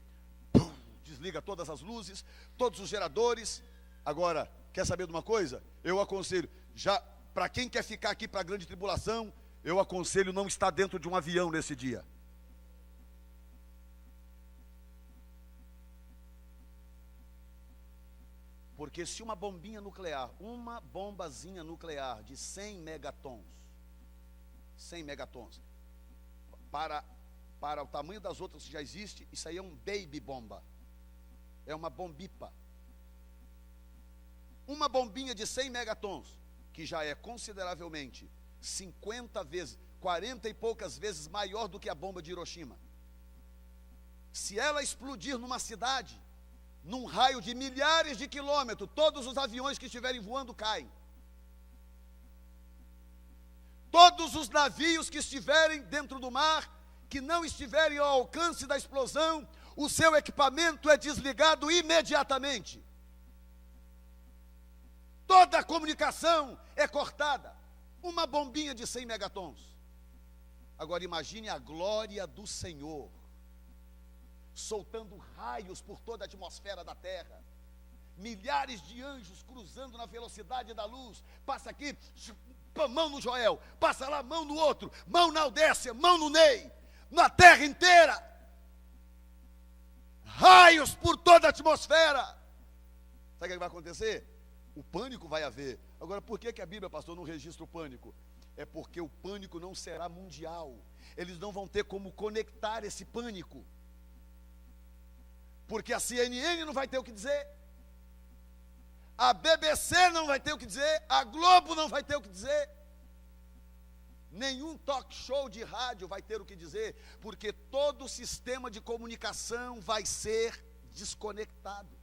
[SPEAKER 1] pum, desliga todas as luzes, todos os geradores. Agora, quer saber de uma coisa? Eu aconselho, já para quem quer ficar aqui para a grande tribulação, eu aconselho não estar dentro de um avião nesse dia. Porque se uma bombinha nuclear, uma bombazinha nuclear de 100 megatons, para o tamanho das outras que já existe, isso aí é um baby bomba, é uma bombipa. Uma bombinha de 100 megatons, que já é consideravelmente 50 vezes, 40 e poucas vezes maior do que a bomba de Hiroshima. Se ela explodir numa cidade, num raio de milhares de quilômetros, todos os aviões que estiverem voando caem. Todos os navios que estiverem dentro do mar, que não estiverem ao alcance da explosão, o seu equipamento é desligado imediatamente. Toda a comunicação é cortada. Uma bombinha de 100 megatons. Agora imagine a glória do Senhor, soltando raios por toda a atmosfera da terra. Milhares de anjos cruzando na velocidade da luz. Passa aqui, mão no Joel. Passa lá, mão no outro. Mão na Aldécia, mão no Ney. Na terra inteira. Raios por toda a atmosfera. Sabe o que vai acontecer? O pânico vai haver. Agora, por que a Bíblia, pastor, não registra o pânico? É porque o pânico não será mundial. Eles não vão ter como conectar esse pânico. Porque a CNN não vai ter o que dizer. A BBC não vai ter o que dizer. A Globo não vai ter o que dizer. Nenhum talk show de rádio vai ter o que dizer. Porque todo o sistema de comunicação vai ser desconectado.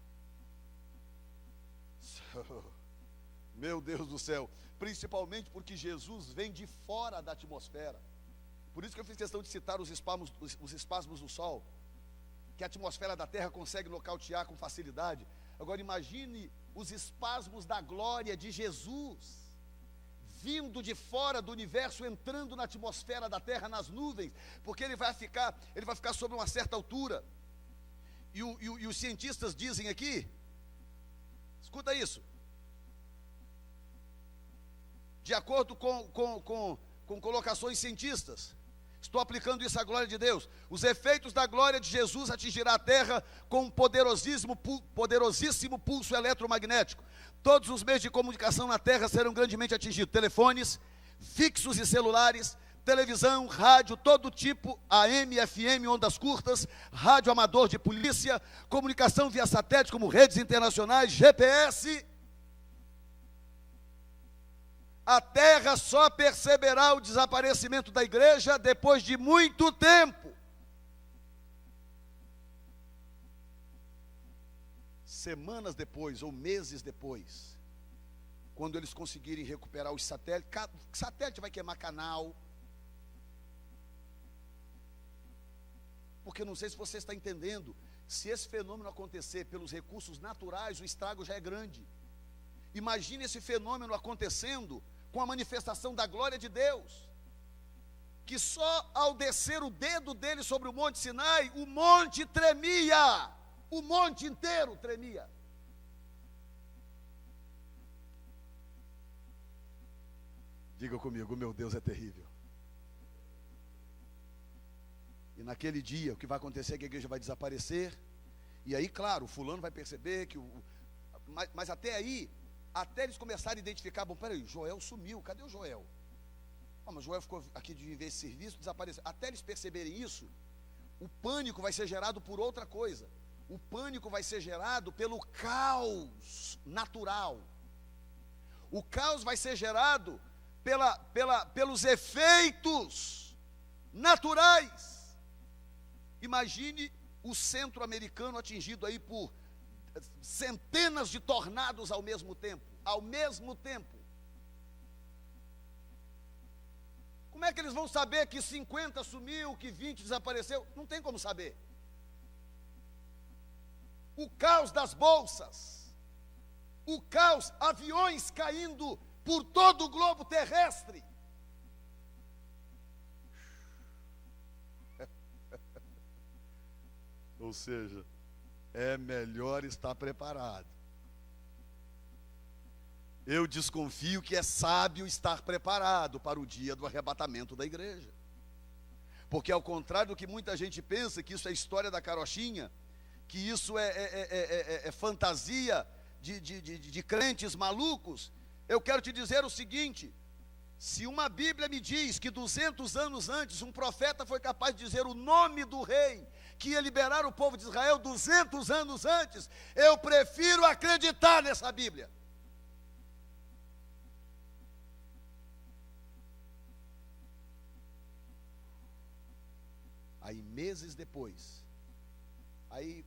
[SPEAKER 1] Meu Deus do céu, principalmente porque Jesus vem de fora da atmosfera. Por isso que eu fiz questão de citar os espasmos do Sol, que a atmosfera da Terra consegue nocautear com facilidade. Agora imagine os espasmos da glória de Jesus, vindo de fora do universo, entrando na atmosfera da Terra, nas nuvens, porque ele vai ficar sobre uma certa altura. E os cientistas dizem aqui, escuta isso, de acordo com colocações cientistas, estou aplicando isso à glória de Deus, os efeitos da glória de Jesus atingirá a terra com um poderosíssimo pulso eletromagnético. Todos os meios de comunicação na terra serão grandemente atingidos, telefones, fixos e celulares, televisão, rádio, todo tipo, AM, FM, ondas curtas, rádio amador de polícia, comunicação via satélite como redes internacionais, GPS. A terra só perceberá o desaparecimento da igreja depois de muito tempo. Semanas depois ou meses depois, quando eles conseguirem recuperar os satélites, satélite vai queimar canal, porque não sei se você está entendendo, se esse fenômeno acontecer pelos recursos naturais, o estrago já é grande. Imagine esse fenômeno acontecendo com a manifestação da glória de Deus, que só ao descer o dedo dele sobre o Monte Sinai, o monte tremia, o monte inteiro tremia. Diga comigo, meu Deus é terrível. E naquele dia, o que vai acontecer é que a igreja vai desaparecer. E aí, claro, o fulano vai perceber que mas até aí, até eles começarem a identificar, bom, peraí, Joel sumiu, cadê o Joel? Mas Joel ficou aqui de viver esse serviço, desapareceu. Até eles perceberem isso, o pânico vai ser gerado por outra coisa. O pânico vai ser gerado pelo caos natural. O caos vai ser gerado pelos efeitos naturais. Imagine o centro-americano atingido aí por centenas de tornados ao mesmo tempo. Ao mesmo tempo. Como é que eles vão saber que 50 sumiu, que 20 desapareceu? Não tem como saber. O caos das bolsas. O caos, aviões caindo por todo o globo terrestre. Ou seja, é melhor estar preparado. Eu desconfio que é sábio estar preparado para o dia do arrebatamento da igreja. Porque ao contrário do que muita gente pensa, que isso é história da carochinha, que isso é fantasia de crentes malucos, eu quero te dizer o seguinte: se uma Bíblia me diz que 200 anos antes um profeta foi capaz de dizer o nome do rei que ia liberar o povo de Israel 200 anos antes, eu prefiro acreditar nessa Bíblia. Aí meses depois, aí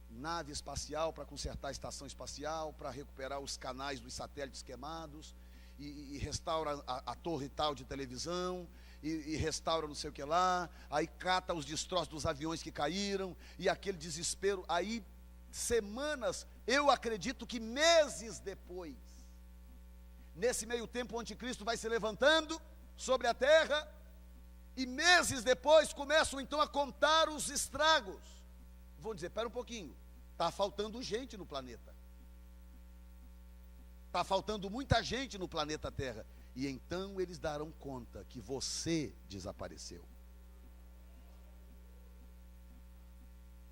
[SPEAKER 1] nave espacial para consertar a estação espacial, para recuperar os canais dos satélites queimados, e restaura a torre tal de televisão, e restaura não sei o que lá, aí cata os destroços dos aviões que caíram, e aquele desespero, aí semanas, eu acredito que meses depois, nesse meio tempo o anticristo vai se levantando sobre a terra, e meses depois começam então a contar os estragos. Vão dizer, espera um pouquinho, está faltando gente no planeta. Está faltando muita gente no planeta Terra. E então eles darão conta que você desapareceu.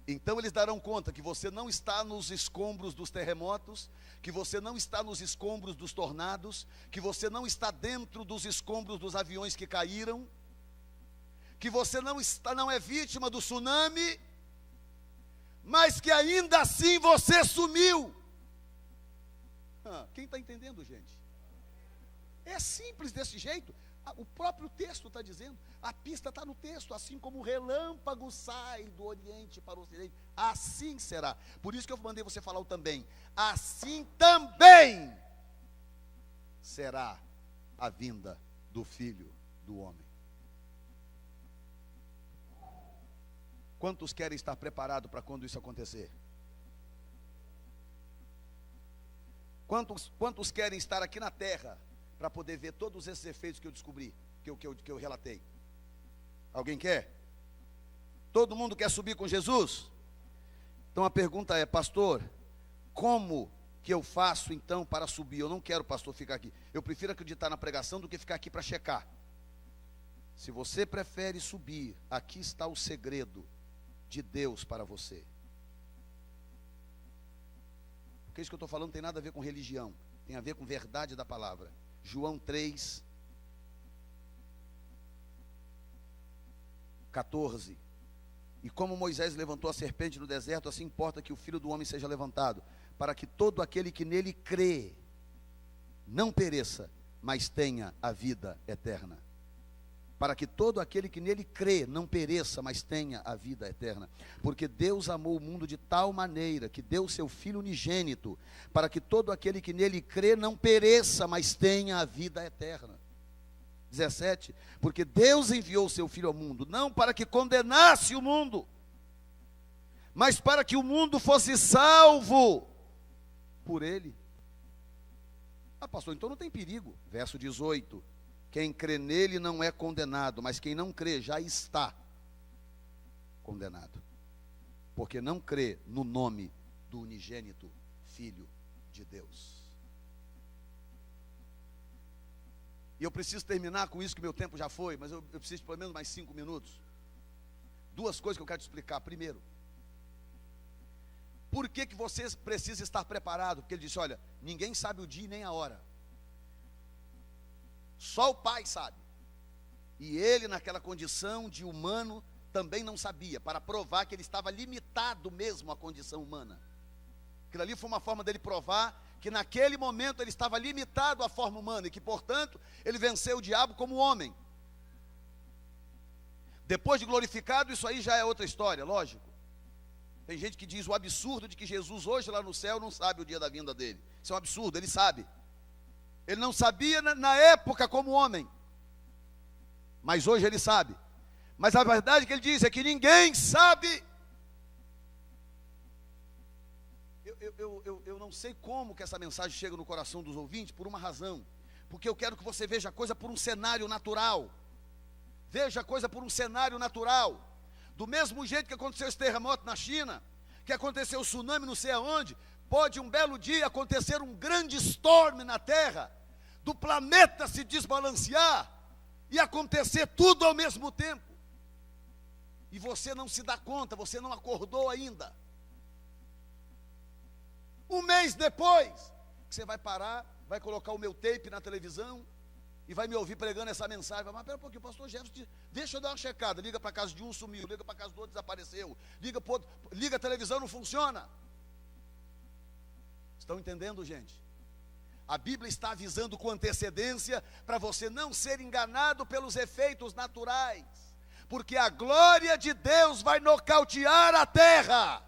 [SPEAKER 1] Então eles darão conta que você não está nos escombros dos terremotos, que você não está nos escombros dos tornados, que você não está dentro dos escombros dos aviões que caíram, que você não é vítima do tsunami, mas que ainda assim você sumiu. Quem está entendendo, gente? É simples desse jeito. O próprio texto está dizendo, a pista está no texto, assim como o relâmpago sai do oriente para o ocidente, assim será. Por isso que eu mandei você falar o também. Assim também será a vinda do Filho do Homem. Quantos querem estar preparados para quando isso acontecer? Quantos querem estar aqui na terra para poder ver todos esses efeitos que eu descobri, que eu relatei? Alguém quer? Todo mundo quer subir com Jesus? Então a pergunta é, pastor, como que eu faço então para subir? Eu não quero, pastor, ficar aqui. Eu prefiro acreditar na pregação do que ficar aqui para checar. Se você prefere subir, aqui está o segredo de Deus para você. Porque isso que eu estou falando não tem nada a ver com religião, tem a ver com verdade da palavra. João 3, 14. E como Moisés levantou a serpente no deserto, assim importa que o Filho do Homem seja levantado, para que todo aquele que nele crê não pereça, mas tenha a vida eterna. Para que todo aquele que nele crê não pereça, mas tenha a vida eterna. Porque Deus amou o mundo de tal maneira que deu seu Filho unigênito, para que todo aquele que nele crê não pereça, mas tenha a vida eterna. 17, porque Deus enviou o seu Filho ao mundo, não para que condenasse o mundo, mas para que o mundo fosse salvo por ele. Ah, pastor, então não tem perigo. Verso 18, quem crê nele não é condenado, mas quem não crê já está condenado, porque não crê no nome do unigênito Filho de Deus. E eu preciso terminar com isso, que meu tempo já foi, mas eu preciso de pelo menos mais 5 minutos. Duas coisas que eu quero te explicar. Primeiro, por que você precisa estar preparado? Porque ele disse, olha, ninguém sabe o dia e nem a hora. Só o Pai sabe. E ele, naquela condição de humano, também não sabia, para provar que ele estava limitado mesmo à condição humana. Aquilo ali foi uma forma dele provar que naquele momento ele estava limitado à forma humana e que, portanto, ele venceu o diabo como homem. Depois de glorificado, isso aí já é outra história, lógico. Tem gente que diz o absurdo de que Jesus hoje lá no céu não sabe o dia da vinda dele. Isso é um absurdo, ele sabe. Ele não sabia na época como homem, mas hoje ele sabe. Mas a verdade que ele diz é que ninguém sabe. Eu não sei como que essa mensagem chega no coração dos ouvintes, por uma razão. Porque eu quero que você veja a coisa por um cenário natural. Veja a coisa por um cenário natural. Do mesmo jeito que aconteceu esse terremoto na China, que aconteceu o tsunami não sei aonde, pode um belo dia acontecer um grande storm na Terra, do planeta se desbalancear e acontecer tudo ao mesmo tempo. E você não se dá conta, você não acordou ainda. Um mês depois, você vai parar, vai colocar o meu tape na televisão e vai me ouvir pregando essa mensagem. Mas pera um pouquinho, pastor Jefferson, deixa eu dar uma checada. Liga para a casa de um, sumiu. Liga para a casa do outro, desapareceu. Liga a televisão, não funciona. Estão entendendo, gente? A Bíblia está avisando com antecedência para você não ser enganado pelos efeitos naturais, porque a glória de Deus vai nocautear a terra.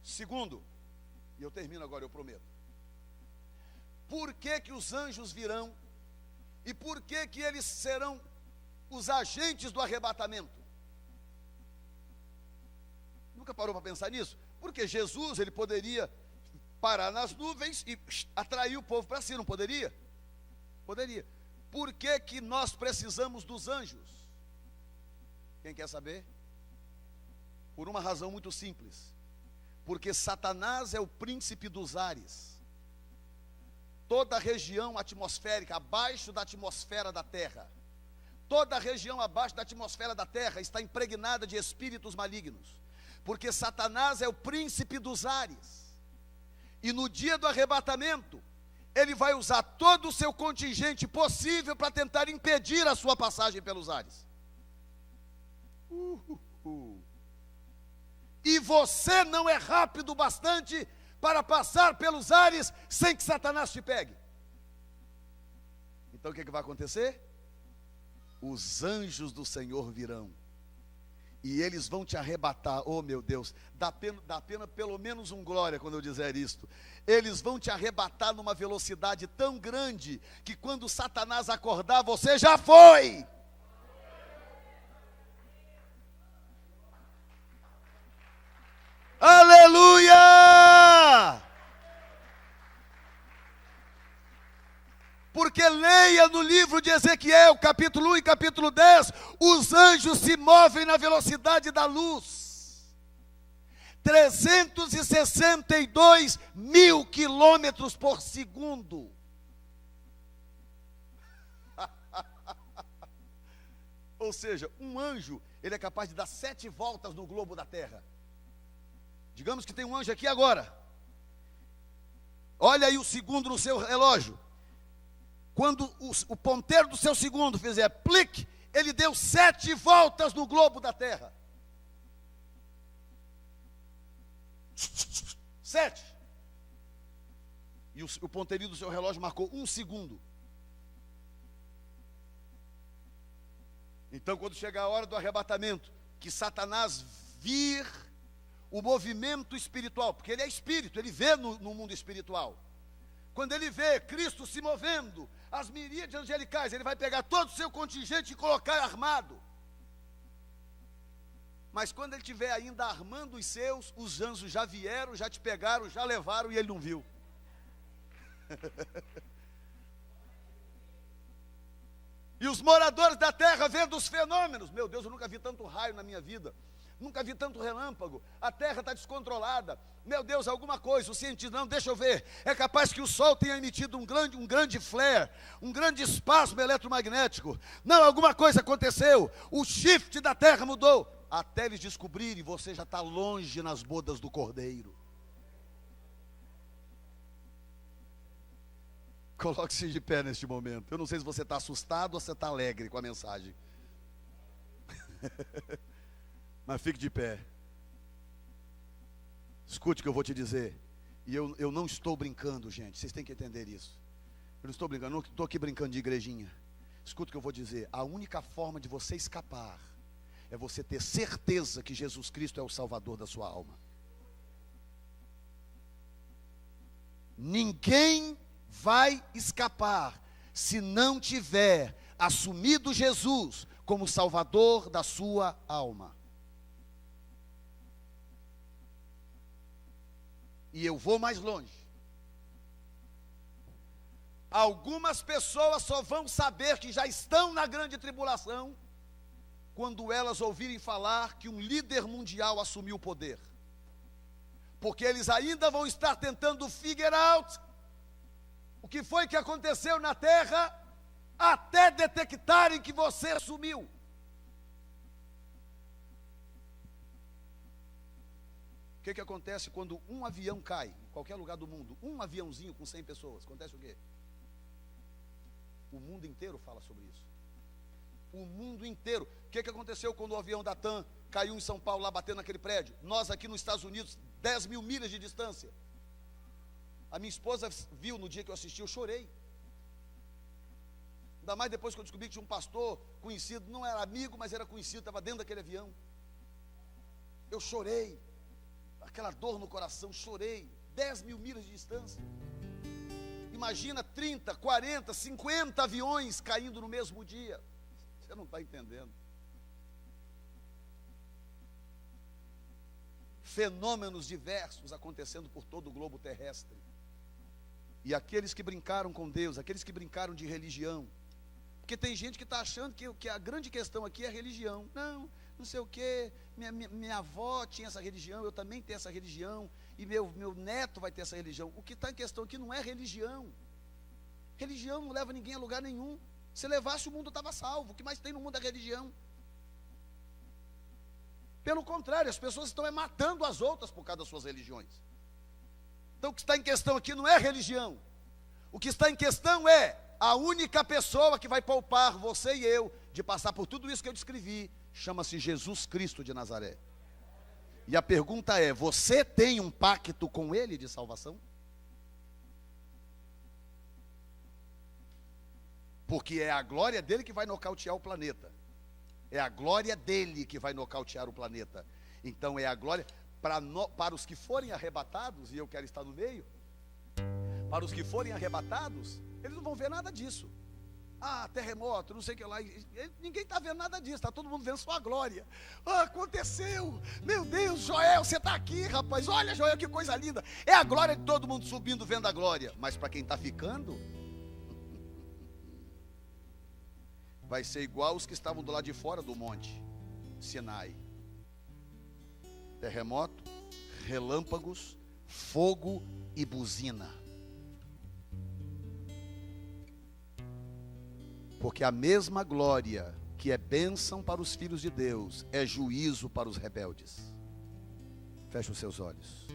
[SPEAKER 1] Segundo, e eu termino agora, eu prometo. Por que que os anjos virão? E por que que eles serão os agentes do arrebatamento? Nunca parou para pensar nisso? Porque Jesus, ele poderia parar nas nuvens e atrair o povo para si, não poderia? Poderia. Por que que nós precisamos dos anjos? Quem quer saber? Por uma razão muito simples. Porque Satanás é o príncipe dos ares. Toda a região atmosférica, abaixo da atmosfera da terra, toda a região abaixo da atmosfera da terra está impregnada de espíritos malignos. Porque Satanás é o príncipe dos ares. E no dia do arrebatamento, ele vai usar todo o seu contingente possível para tentar impedir a sua passagem pelos ares. E você não é rápido o bastante para passar pelos ares sem que Satanás te pegue. Então o que vai acontecer? Os anjos do Senhor virão e eles vão te arrebatar. Oh meu Deus, dá pena pelo menos um glória quando eu dizer isto. Eles vão te arrebatar numa velocidade tão grande que quando Satanás acordar, você já foi. Aleluia! Porque leia no livro de Ezequiel, capítulo 1 e capítulo 10, os anjos se movem na velocidade da luz. 362 mil quilômetros por segundo. Ou seja, um anjo, ele é capaz de dar 7 voltas no globo da terra. Digamos que tem um anjo aqui agora. Olha aí o segundo no seu relógio. Quando o ponteiro do seu segundo fizer plique, ele deu 7 voltas no globo da terra. 7. E o ponteirinho do seu relógio marcou 1 segundo. Então, quando chegar a hora do arrebatamento, que Satanás vir o movimento espiritual, porque ele é espírito, ele vê no mundo espiritual. quando ele vê Cristo se movendo, as miríades angelicais, ele vai pegar todo o seu contingente e colocar armado. Mas quando ele estiver ainda armando os seus, os anjos já vieram, já te pegaram, já levaram e ele não viu. E os moradores da terra vendo os fenômenos. Meu Deus, eu nunca vi tanto raio na minha vida. Nunca vi tanto relâmpago. A terra está descontrolada. Meu Deus, alguma coisa. O cientista, não, deixa eu ver. É capaz que o Sol tenha emitido um grande flare, um grande espasmo eletromagnético. Não, alguma coisa aconteceu. O shift da terra mudou. Até eles descobrirem, você já está longe nas bodas do Cordeiro. Coloque-se de pé neste momento. Eu não sei se você está assustado ou você está alegre com a mensagem. Mas fique de pé. Escute o que eu vou te dizer. E eu não estou brincando, gente. Vocês têm que entender isso. Eu não estou brincando, não estou aqui brincando de igrejinha. Escute o que eu vou dizer. A única forma de você escapar é você ter certeza que Jesus Cristo é o Salvador da sua alma. Ninguém vai escapar se não tiver assumido Jesus como Salvador da sua alma. E eu vou mais longe. Algumas pessoas só vão saber que já estão na grande tribulação quando elas ouvirem falar que um líder mundial assumiu o poder. Porque eles ainda vão estar tentando figure out o que foi que aconteceu na terra até detectarem que você assumiu. O que acontece quando um avião cai em qualquer lugar do mundo? Um aviãozinho com 100 pessoas. Acontece o quê? O mundo inteiro fala sobre isso. O mundo inteiro. O que aconteceu quando o avião da TAM caiu em São Paulo, lá batendo naquele prédio? Nós aqui nos Estados Unidos, 10 mil milhas de distância. A minha esposa viu no dia que eu assisti, eu chorei. Ainda mais depois que eu descobri que tinha um pastor conhecido, não era amigo, mas era conhecido, estava dentro daquele avião. Eu chorei. Aquela dor no coração, chorei. 10 mil milhas de distância. Imagina 30, 40, 50 aviões caindo no mesmo dia. Você não está entendendo. Fenômenos diversos acontecendo por todo o globo terrestre. E aqueles que brincaram com Deus, aqueles que brincaram de religião. Porque tem gente que está achando que a grande questão aqui é religião. Não sei o quê, minha avó tinha essa religião, eu também tenho essa religião, e meu neto vai ter essa religião. O que está em questão aqui não é religião. Religião não leva ninguém a lugar nenhum. Se levasse, o mundo estava salvo. O que mais tem no mundo é religião. Pelo contrário, as pessoas estão matando as outras por causa das suas religiões. Então o que está em questão aqui não é religião. O que está em questão é a única pessoa que vai poupar você e eu de passar por tudo isso que eu descrevi. Chama-se Jesus Cristo de Nazaré. E a pergunta é, você tem um pacto com Ele de salvação? Porque é a glória dele que vai nocautear o planeta. É a glória dele que vai nocautear o planeta. Então é a glória para os que forem arrebatados, e eu quero estar no meio. Para os que forem arrebatados, eles não vão ver nada disso. Terremoto, não sei o que lá. Ninguém está vendo nada disso, está todo mundo vendo só a glória. Aconteceu, meu Deus, Joel, você está aqui, rapaz. Olha, Joel, que coisa linda. É a glória de todo mundo subindo, vendo a glória. Mas para quem está ficando, vai ser igual os que estavam do lado de fora do monte Sinai. Terremoto, relâmpagos, fogo e buzina. Porque a mesma glória que é bênção para os filhos de Deus é juízo para os rebeldes. Feche os seus olhos.